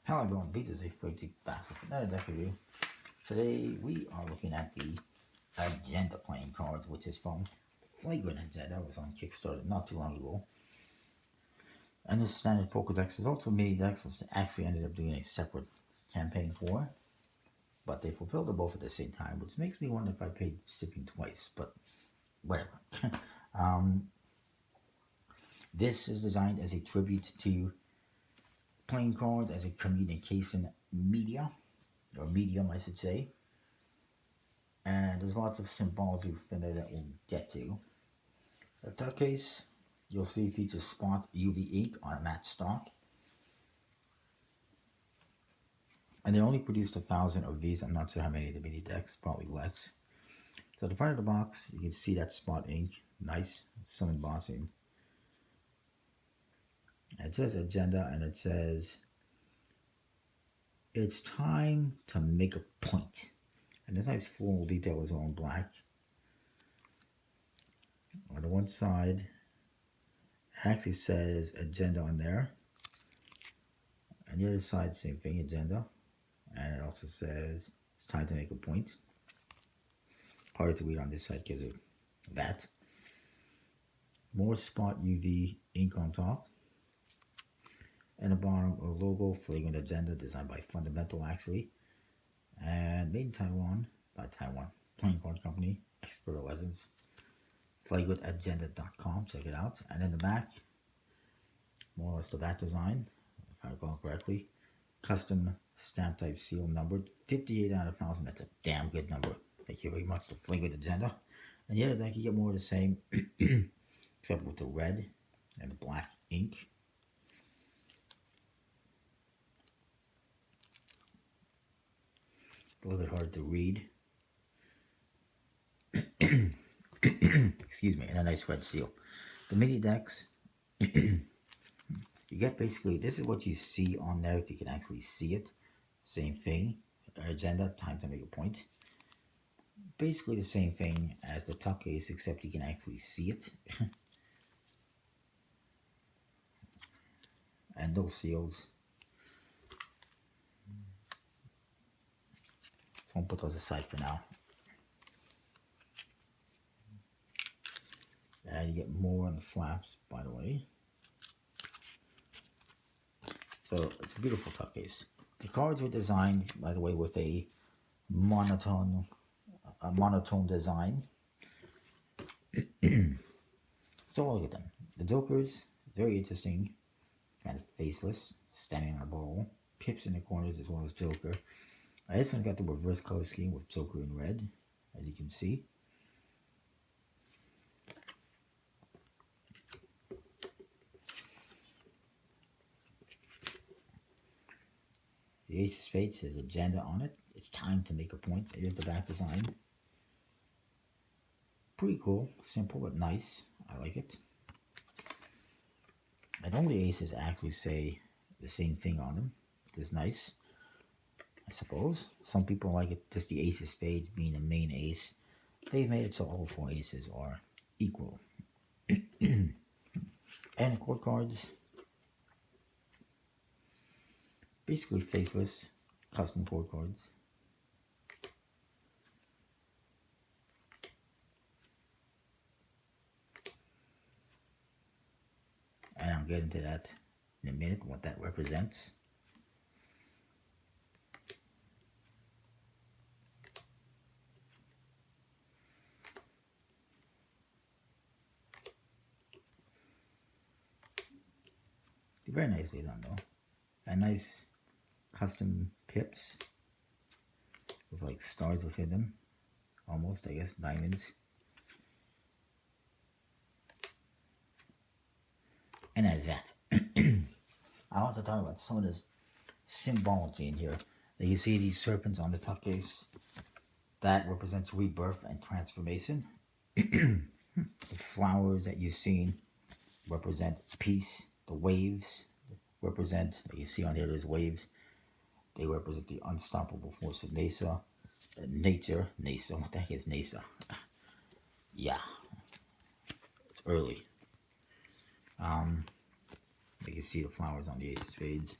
Hello everyone, Peter is back with another deck review. Today we are looking at the Agenda playing cards, which is from Flagrant Agenda. It was on Kickstarter not too long ago. And this standard Pokedex was also mini decks, which they actually ended up doing a separate campaign for. But they fulfilled them both at the same time, which makes me wonder if I paid shipping twice, but whatever. This is designed as a tribute to playing cards as a communication media, or medium I should say. And there's lots of symbology within there that we'll get to. The tuck case, you'll see features Spot UV ink on a matte stock. And they only produced 1,000 of these. I'm not sure how many of the mini decks, probably less. So at the front of the box, you can see that Spot ink. Nice, some embossing. And it says Agenda, and it says, it's time to make a point. And this nice floral detail is all in black. On the one side, it actually says Agenda on there. And the other side, same thing, Agenda. And it also says it's time to make a point. Harder to read on this side because of that. More Spot UV ink on top. And the bottom, a logo, Flagrant Agenda, designed by Fundamental actually. And made in Taiwan by Taiwan Playing Card Company, Expert Legends. FlagrantAgenda.com, check it out. And in the back, more or less the back design, if I recall correctly. Custom stamp type seal numbered 58 out of 1,000. That's a damn good number. Thank you very much to Flagrant Agenda. And the other deck, you get more of the same, except with the red and the black ink. A little bit hard to read. Excuse me, and a nice red seal. The mini decks, you get basically, this is what you see on there if you can actually see it. Same thing, Agenda, time to make a point. Basically the same thing as the tuck case, except you can actually see it. And those seals. So I'll put those aside for now. And you get more on the flaps, by the way. So it's a beautiful tuck case. The cards were designed, by the way, with a monotone design. So look at them. The Jokers, very interesting, kind of faceless, standing on a ball. Pips in the corners as well as Joker. This one's got the reverse color scheme with Joker in red, as you can see. The Ace of Spades says Agenda on it. It's time to make a point. Here's the back design. Pretty cool. Simple but nice. I like it. And all the aces actually say the same thing on them, which is nice, I suppose. Some people like it, just the Ace of Spades being the main ace. They've made it so all 4 aces are equal. And the court cards, basically faceless, custom court cards. And I'll get into that in a minute, what that represents. Very nicely done though. And nice custom pips with like stars within them. Almost, I guess, diamonds. And that is that. I want to talk about some of this symbology in here. You see these serpents on the tuck case. That represents rebirth and transformation. The flowers that you've seen represent peace. The waves represent, you see on here, there's waves. They represent the unstoppable force of Nasa. Nature. Nasa. What the heck is Nasa? Yeah. It's early. You can see the flowers on the Ace of Spades.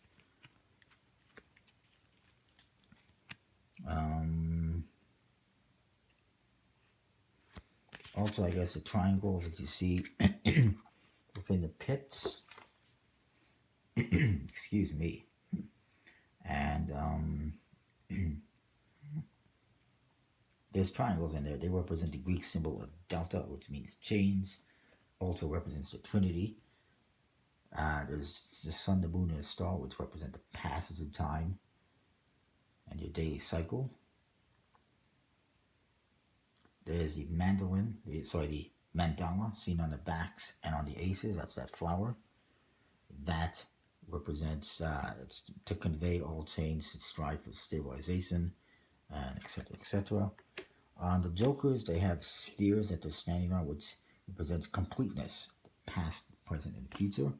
Also, I guess the triangles that you see within the pits. Excuse me. And there's triangles in there. They represent the Greek symbol of delta, which means chains. Also represents the Trinity. There's the sun, the moon, and the star, which represent the passage of time and your daily cycle. There's the mandala seen on the backs and on the aces. That's that flower. That represents, it's to convey all chains that strive for stabilization, and etc., etc. On the jokers, they have spheres that they're standing on, which represents completeness, past, present, and future.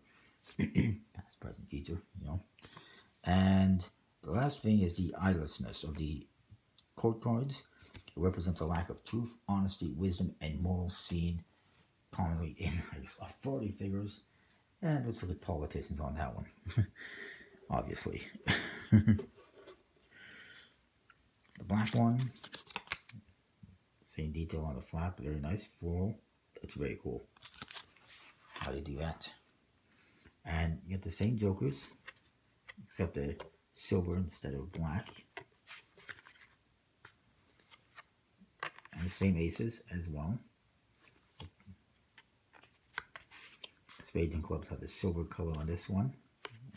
Past, present, future, you know. And the last thing is the eyelessness of the court cards. It represents a lack of truth, honesty, wisdom, and moral seen commonly in, I guess, authority figures. And let's look at politicians on that one, obviously. The black one, same detail on the flap, very nice, floral. That's very cool. How do you do that? And you get the same jokers, except a silver instead of black. And the same aces as well. Spades and clubs have the silver color on this one,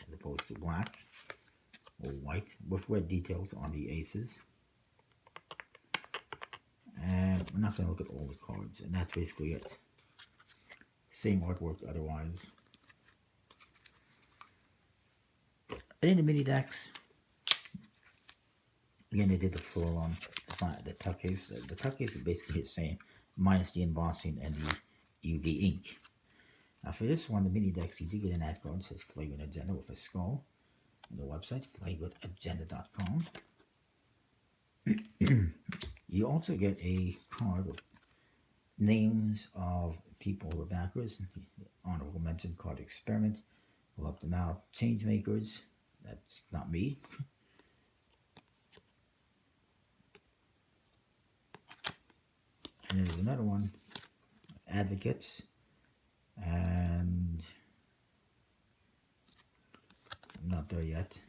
as opposed to black or white, with red details on the aces. And we're not going to look at all the cards, and that's basically it. Same artwork otherwise. And in the mini decks, again, they did the floral on the tuck case. The tuck case is basically the same, minus the embossing and the UV ink. Now for this one, the mini decks, you do get an ad card that says Flagrant Agenda with a skull. On the website, flagrantagenda.com. You also get a card with names of people who are backers. The honorable mention card experiment. We'll help them out. Change makers. That's not me. And there's another one. Advocates. And I'm not there yet.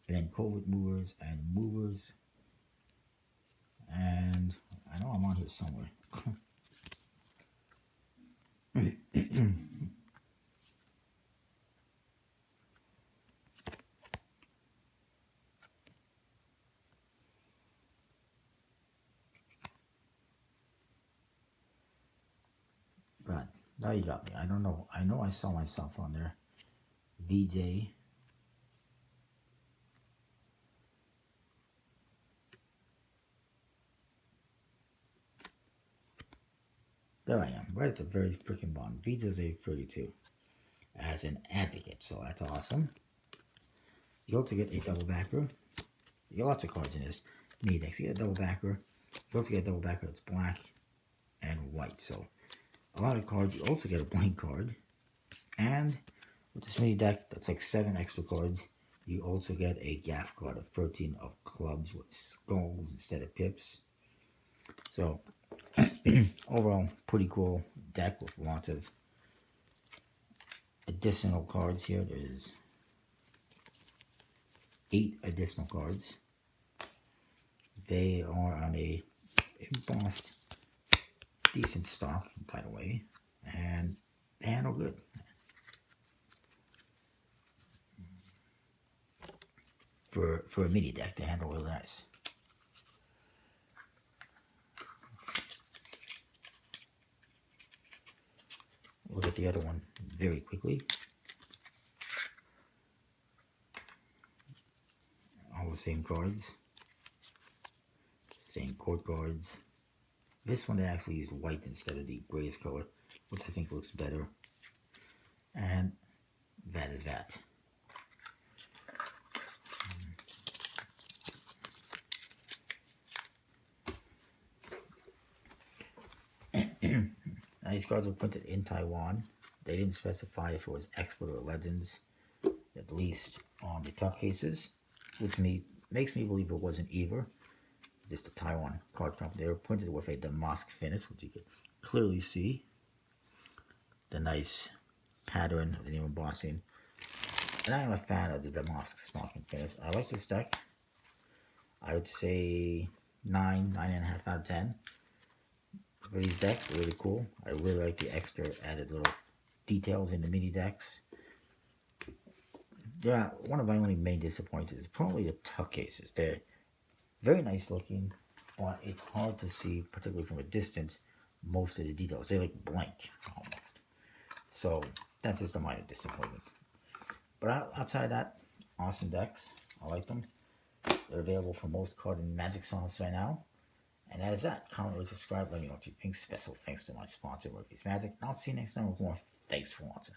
And then COVID movers and movers. And I know I'm on here somewhere. But now you got me. I don't know. I know I saw myself on there. VJ. There I am, right at the very freaking bottom. VJ's A32 as an advocate, so that's awesome. You also get a double backer. You get lots of cards in this mini decks. You get a double backer. You also get a double backer that's black and white. So a lot of cards. You also get a blank card. And with this mini deck, that's like 7 extra cards. You also get a gaff card of 13 of clubs with skulls instead of pips. So overall, pretty cool deck with lots of additional cards here. There's 8 additional cards. They are on a embossed, decent stock, by the way, and they handle good. For a mini deck, they handle really nice. Look at the other one very quickly. All the same cards. Same court cards. This one they actually used white instead of the grayish color, which I think looks better. And that is that. Now these cards were printed in Taiwan. They didn't specify if it was expert or legends, at least on the tuck cases, which makes me believe it wasn't Ever, just a Taiwan card company. They were printed with a damask finish, which you can clearly see. The nice pattern of the new embossing. And I am a fan of the damask stocking finish. I like this deck. I would say 9.5 out of 10. For these decks, really cool. I really like the extra added little details in the mini decks. Yeah, one of my only main disappointments is probably the tuck cases. They're very nice looking, but it's hard to see, particularly from a distance, most of the details. They're like blank, almost. So, that's just a minor disappointment. But outside of that, awesome decks. I like them. They're available for most card and Magic songs right now. And that is that. Comment, rate, subscribe. Let me know what you think. Special thanks to my sponsor, Murphy's Magic. And I'll see you next time with more. Thanks for watching.